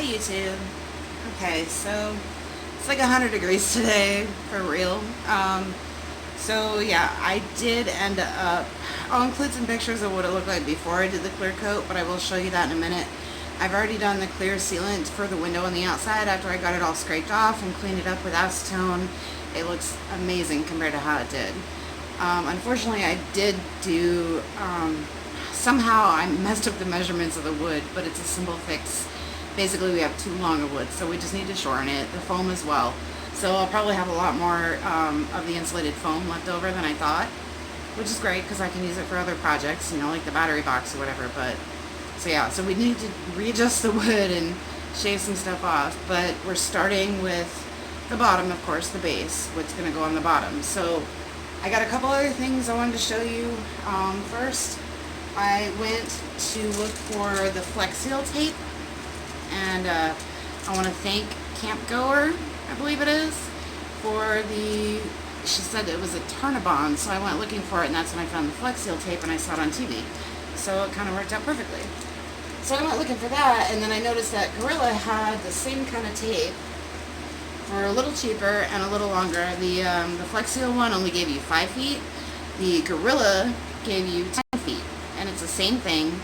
YouTube. Okay, so it's like 100 degrees today, for real. So yeah, I did end up, I'll include some pictures of what it looked like before I did the clear coat, but I will show you that in a minute. I've already done the clear sealant for the window on the outside after I got it all scraped off and cleaned it up with acetone. It looks amazing compared to how it did. Unfortunately, I did do, somehow I messed up the measurements of the wood, but it's a simple fix. Basically, we have too long of wood, so we just need to shorten it, the foam as well. So I'll probably have a lot more of the insulated foam left over than I thought, which is great because I can use it for other projects, you know, like the battery box or whatever. But so yeah, so we need to readjust the wood and shave some stuff off, but we're starting with the bottom, of course, the base, what's going to go on the bottom. So I got a couple other things I wanted to show you. First, I went to look for the Flex Seal tape, and I want to thank Camp Goer, I believe it is, for the, she said it was a Turnabon, so I went looking for it, and that's when I found the Flex Seal tape, and I saw it on TV. So it kind of worked out perfectly. So I went looking for that, and then I noticed that Gorilla had the same kind of tape for a little cheaper and a little longer. The Flex Seal one only gave you 5 feet. The Gorilla gave you 10 feet, and it's the same thing.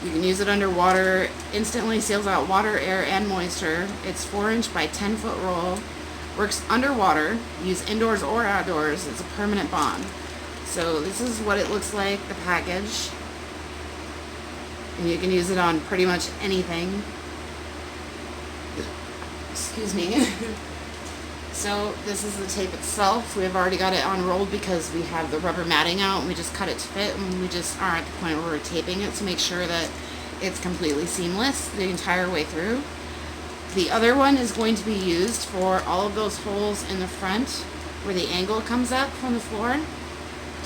You can use it underwater, instantly seals out water, air, and moisture. It's 4-inch by 10-foot roll. Works underwater, use indoors or outdoors. It's a permanent bond. So this is what it looks like, the package. And you can use it on pretty much anything. Excuse me. So this is the tape itself. We've already got it unrolled because we have the rubber matting out and we just cut it to fit, and we just are at the point where we're taping it to make sure that it's completely seamless the entire way through. The other one is going to be used for all of those holes in the front where the angle comes up from the floor.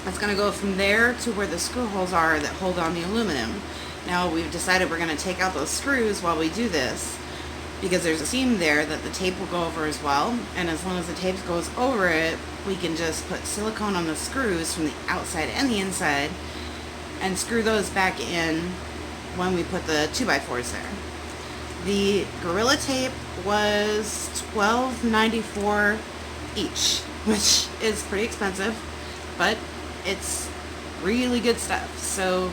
It's going to go from there to where the screw holes are that hold on the aluminum. Now we've decided we're going to take out those screws while we do this, because there's a seam there that the tape will go over as well, and as long as the tape goes over it, we can just put silicone on the screws from the outside and the inside and screw those back in when we put the 2x4s there. The Gorilla tape was $12.94 each, which is pretty expensive, but it's really good stuff. So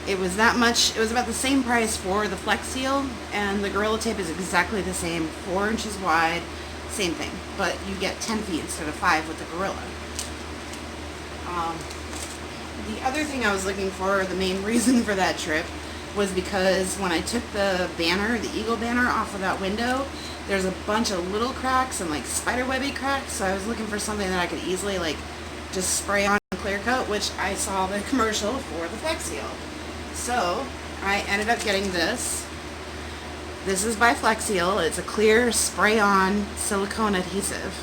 it was that much. It was about the same price for the Flex Seal, and the Gorilla tape is exactly the same, 4 inches wide, same thing, but you get 10 feet instead of 5 with the Gorilla. The other thing I was looking for, the main reason for that trip, was because when I took the banner, the eagle banner, off of that window, there's a bunch of little cracks and like spiderwebby cracks, so I was looking for something that I could easily like just spray on clear coat, which I saw the commercial for the Flex Seal. So I ended up getting this. This is by Flex Seal. It's a clear spray-on silicone adhesive.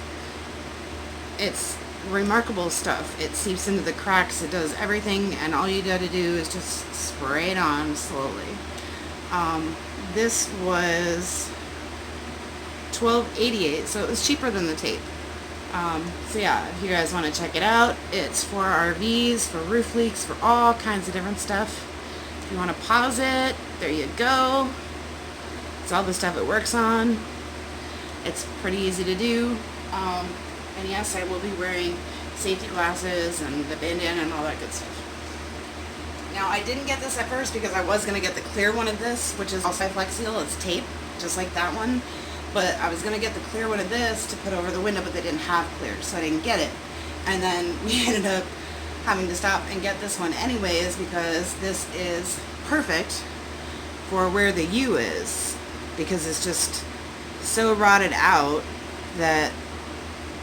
It's remarkable stuff. It seeps into the cracks. It does everything, and all you got to do is just spray it on slowly. This was $12.88, so it was cheaper than the tape. So yeah, if you guys want to check it out, it's for RVs, for roof leaks, for all kinds of different stuff. If you want to pause it, there you go. It's all the stuff it works on. It's pretty easy to do. And yes, I will be wearing safety glasses and the bandana and all that good stuff. Now, I didn't get this at first because I was going to get the clear one of this, which is also Flex Seal. It's tape, just like that one. But I was going to get the clear one of this to put over the window, but they didn't have clear, so I didn't get it. And then we ended up having to stop and get this one anyways, because this is perfect for where the U is, because it's just so rotted out that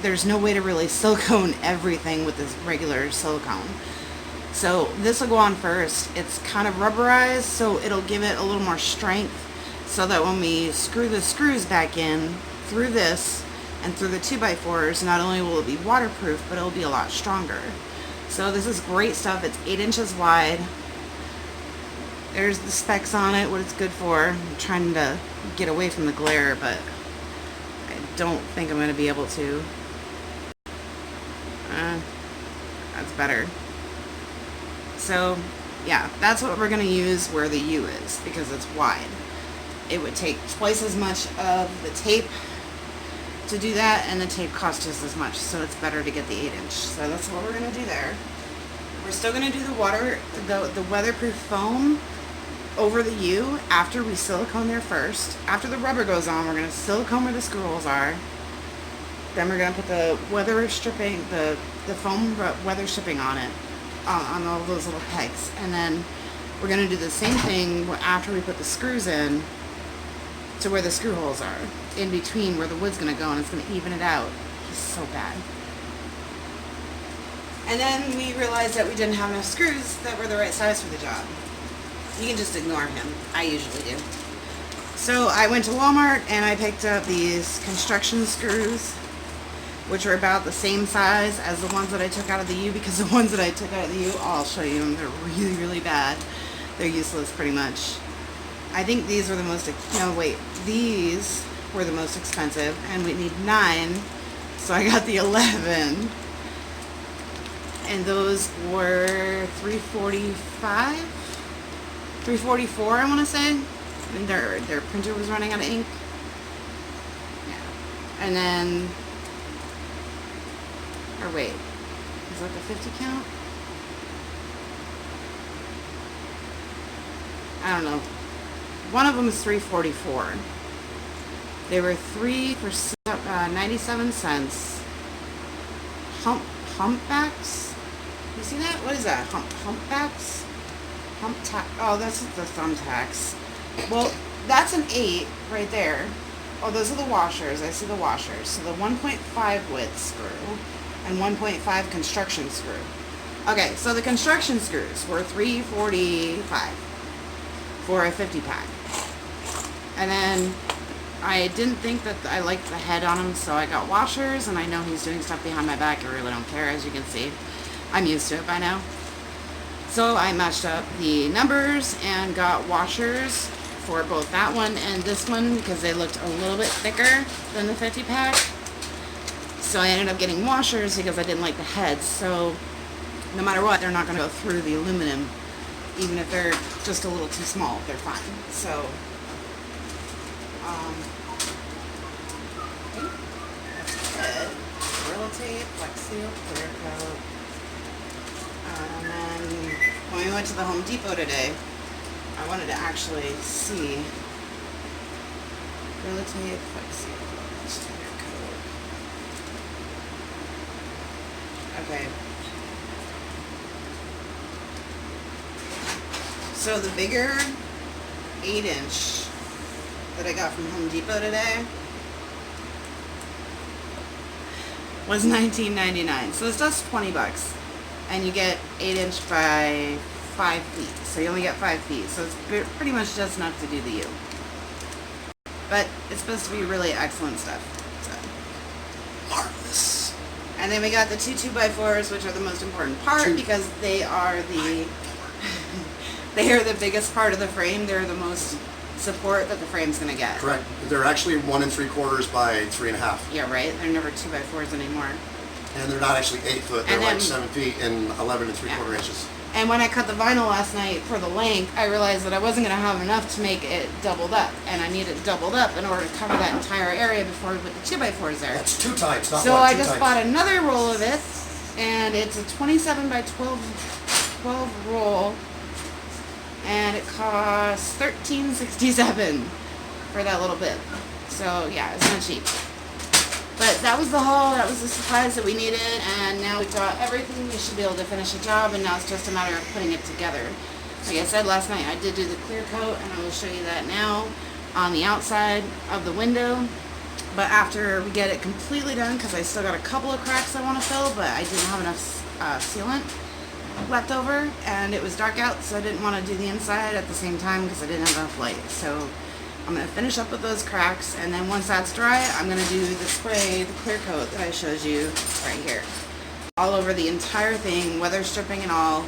there's no way to really silicone everything with this regular silicone. So this will go on first. It's kind of rubberized, so it'll give it a little more strength, so that when we screw the screws back in through this and through the 2x4s, not only will it be waterproof, but it'll be a lot stronger. So this is great stuff. It's 8 inches wide. There's the specs on it, what it's good for. I'm trying to get away from the glare, but I don't think I'm going to be able to. That's better. So yeah, that's what we're going to use where the U is, because it's wide. it would take twice as much of the tape to do that, and the tape costs just as much, so it's better to get the 8-inch. So that's what we're going to do there. We're still going to do the weatherproof foam over the U after we silicone there first. After the rubber goes on, we're going to silicone where the screw holes are. Then we're going to put the weather stripping, the foam weather stripping on it, on all those little pegs. And then we're going to do the same thing after we put the screws in to where the screw holes are, in between where the wood's going to go, and it's going to even it out. He's so bad. And then we realized that we didn't have enough screws that were the right size for the job. You can just ignore him. I usually do. So I went to Walmart and I picked up these construction screws, which are about the same size as the ones that I took out of the U, because the ones that I took out of the U, I'll show you them, they're really, really bad. They're useless pretty much. I think these were the most, these were the most expensive, and we need 9, so I got the 11, and those were $345, $344, I want to say, and their printer was running out of ink. Yeah, and then, or wait, is that the 50 count? I don't know. One of them is $344. They were 3 for 97 cents. Humpbacks? You see that? What is that? Humpbacks? Oh, that's the thumbtacks. Well, that's an 8 right there. Oh, those are the washers. I see the washers. So the 1.5 width screw and 1.5 construction screw. Okay, so the construction screws were $345 for a 50 pack. And then I didn't think that I liked the head on them, so I got washers, and I know he's doing stuff behind my back. I really don't care, as you can see. I'm used to it by now. So I matched up the numbers and got washers for both that one and this one, because they looked a little bit thicker than the 50 pack. So I ended up getting washers because I didn't like the heads. So no matter what, they're not going to go through the aluminum. Even if they're just a little too small, they're fine. So, that's good. Gorilla tape, Flex Seal, clear coat. And then, when we went to the Home Depot today, I wanted to actually see Gorilla tape, Flex Seal, clear coat. Okay. So the bigger 8-inch that I got from Home Depot today was $19.99. So this does $20, and you get 8-inch by 5 feet. So you only get 5 feet. So it's pretty much just enough to do the U. But it's supposed to be really excellent stuff. So marvelous. And then we got the 2 2x4s, which are the most important part because they are the they are the biggest part of the frame. They're the most support that the frame's going to get. Correct. They're actually 1 3/4 by 3.5. Yeah, right. They're never 2x4s anymore. And they're not actually 8 foot. They're like 7 feet and 11 3/4 inches. And when I cut the vinyl last night for the length, I realized that I wasn't going to have enough to make it doubled up, and I need it doubled up in order to cover that entire area before we put the 2x4s there. That's 2 times, not so one. I just bought another roll of it, and it's a 27 by 12 roll. And it costs $13.67 for that little bit. So yeah, it's not cheap. But that was the haul. That was the supplies that we needed, and now we've got everything. We should be able to finish the job, and now it's just a matter of putting it together. Like I said last night, I did do the clear coat, and I will show you that now on the outside of the window. But after we get it completely done, because I still got a couple of cracks I want to fill, but I didn't have enough sealant left over, and it was dark out, so I didn't want to do the inside at the same time because I didn't have enough light. So I'm going to finish up with those cracks, and then once that's dry, I'm going to do the spray, the clear coat that I showed you right here, all over the entire thing, weather stripping and all.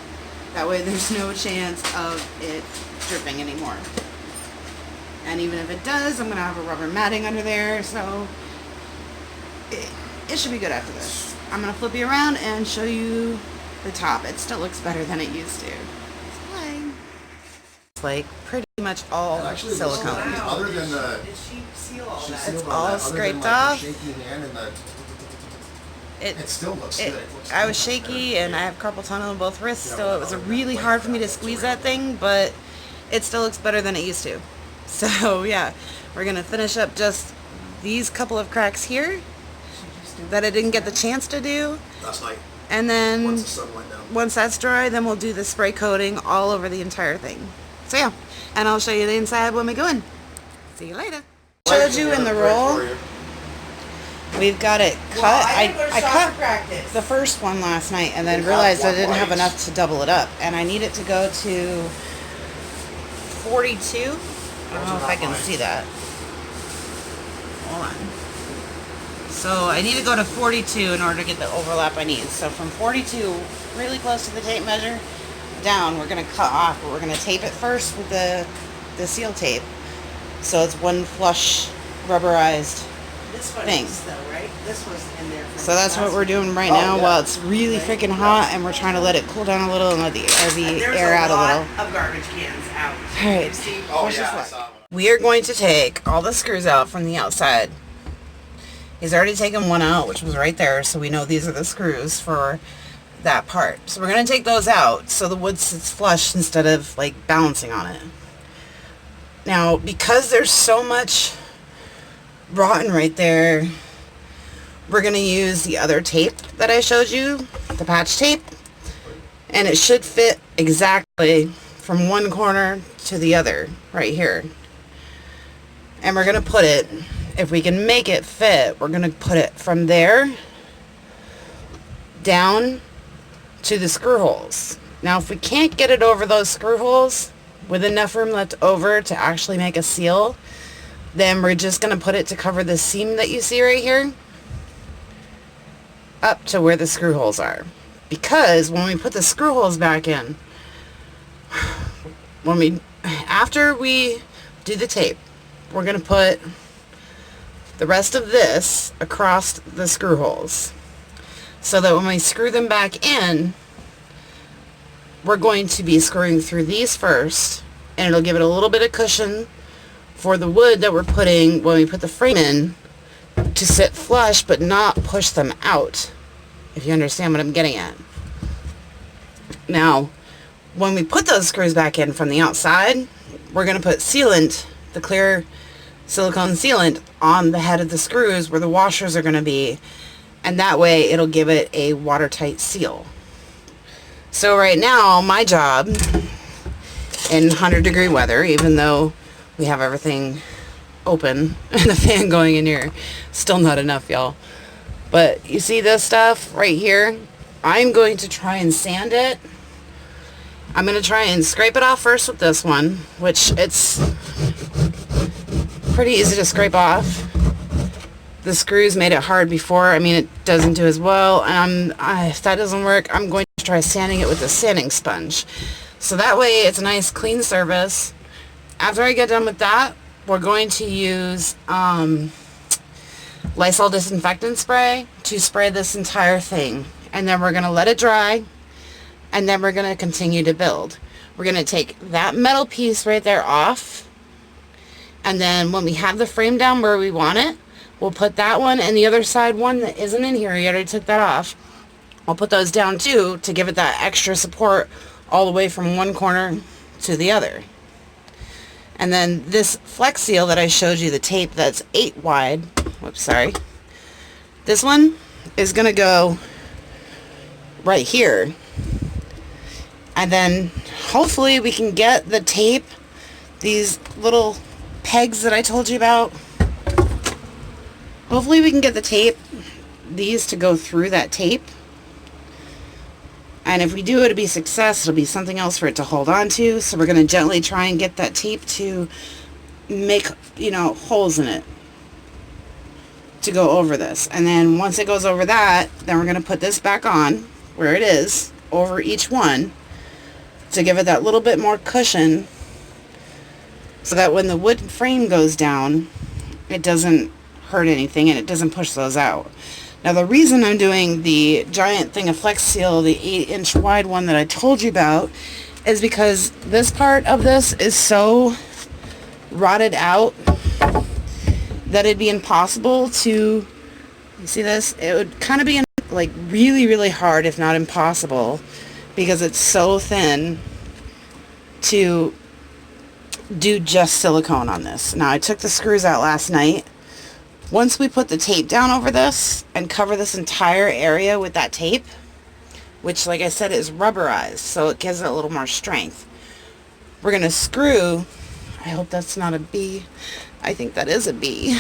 That way there's no chance of it dripping anymore. And even if it does, I'm going to have a rubber matting under there, so it should be good after this. I'm going to flip you around and show you the top. It still looks better than it used to. like pretty much all Actually, silicone. other than the, Did she seal all she that? sealed It's all all that, other scraped than, like, off. the shaky hand and the, it still looks it, good. It looks I good. was shaky and I have carpal tunnel in both wrists, Yeah, so it was really hard for me to squeeze that thing, but it still looks better than it used to. So yeah, we're gonna finish up just these couple of cracks here that I didn't get the chance to do. Last night, And then once the sun went down. once that's dry, then we'll do the spray coating all over the entire thing. So yeah, and I'll show you the inside when we go in. See you later. Showed you in the roll. We've got it cut. Well, I cut the first one last night and then realized I didn't have enough to double it up. And I need it to go to 42. I don't know if I can see that. Hold on. So I need to go to 42 in order to get the overlap I need. So from 42, really close to the tape measure, down, we're going to cut off. But we're going to tape it first with the seal tape. So it's one flush rubberized This one thing. is though, right? This was in there. So that's what we're doing right now while it's really freaking hot and we're trying to let it cool down a little and let the RV air out a little. Of garbage cans out. Alright, Oh, yeah, I saw one. we are going to take all the screws out from the outside. He's already taken one out, which was right there, so we know these are the screws for that part. So we're going to take those out so the wood sits flush instead of like balancing on it. Now, because there's so much rotten right there, we're going to use the other tape that I showed you, the patch tape, and it should fit exactly from one corner to the other right here. And we're going to put it, if we can make it fit, we're going to put it from there down to the screw holes. Now if we can't get it over those screw holes with enough room left over to actually make a seal, then we're just going to put it to cover the seam that you see right here up to where the screw holes are. Because when we put the screw holes back in, after we do the tape, we're going to put the rest of this across the screw holes so that when we screw them back in, we're going to be screwing through these first, and it'll give it a little bit of cushion for the wood that we're putting when we put the frame in to sit flush but not push them out, if you understand what I'm getting at. Now, when we put those screws back in from the outside, we're going to put sealant, the clear silicone sealant, on the head of the screws where the washers are going to be, and that way it'll give it a watertight seal. So right now, my job in 100-degree weather, even though we have everything open and the fan going in here, still not enough, y'all. But you see this stuff right here? I'm going to try and sand it. I'm going to try and scrape it off first with this one, which it's pretty easy to scrape off. The screws made it hard before. I mean, it doesn't do as well. And if that doesn't work, I'm going to try sanding it with a sanding sponge. So that way it's a nice clean surface. After I get done with that, we're going to use Lysol disinfectant spray to spray this entire thing. And then we're going to let it dry. And then we're going to continue to build. We're going to take that metal piece right there off. And then when we have the frame down where we want it, we'll put that one and the other side one that isn't in here. You already took that off. I'll put those down too to give it that extra support all the way from one corner to the other. And then this Flex Seal that I showed you, the tape that's 8 wide, whoops, sorry. This one is going to go right here. And then hopefully we can get the tape, these little pegs that I told you about. Hopefully we can get the tape, these to go through that tape. And if we do, it'll be a success. It'll be something else for it to hold on to. So we're going to gently try and get that tape to make, holes in it to go over this. And then once it goes over that, then we're going to put this back on where it is, over each one, to give it that little bit more cushion so that when the wood frame goes down, it doesn't hurt anything and it doesn't push those out. Now the reason I'm doing the giant thing of Flex Seal, the 8-inch wide one that I told you about, is because this part of this is so rotted out that it'd be impossible to, you see this? It would kind of be like really, really hard, if not impossible, because it's so thin to do just silicone on this. Now, I took the screws out last night. Once we put the tape down over this and cover this entire area with that tape, which, like I said, is rubberized, so it gives it a little more strength, we're going to screw, I hope that's not a B. I think that is a B.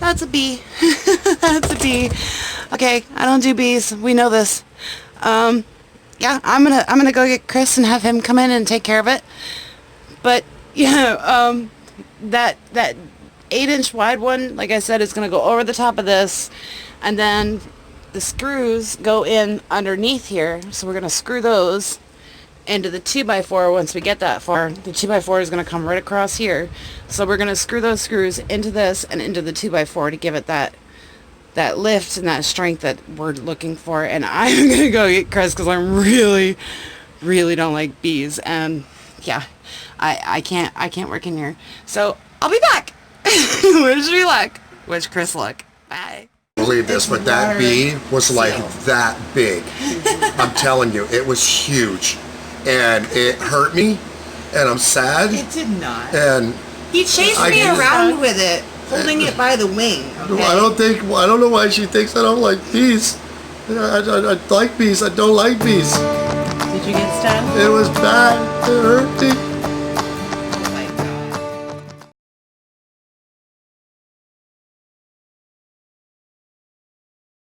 That's a B. That's a B. Okay, I don't do B's. We know this. Yeah, I'm gonna go get Chris and have him come in and take care of it. But yeah, that 8-inch wide one, like I said, is gonna go over the top of this, and then the screws go in underneath here. So we're gonna screw those into the 2x4 once we get that far. The 2x4 is going to come right across here. So we're going to screw those screws into this and into the 2x4 to give it that lift and that strength that we're looking for. And I'm going to go get Chris because I really, really don't like bees. And yeah, I can't work in here. So I'll be back. Wish me luck. Wish Chris luck. Bye. Believe this, but that bee was like that big. I'm telling you, it was huge. And it hurt me, and I'm sad. It did not. And He chased me around with it, holding it by the wing. Okay? I don't know why she thinks I don't like bees. I like bees. I don't like bees. Did you get stung? It was bad. It hurt me.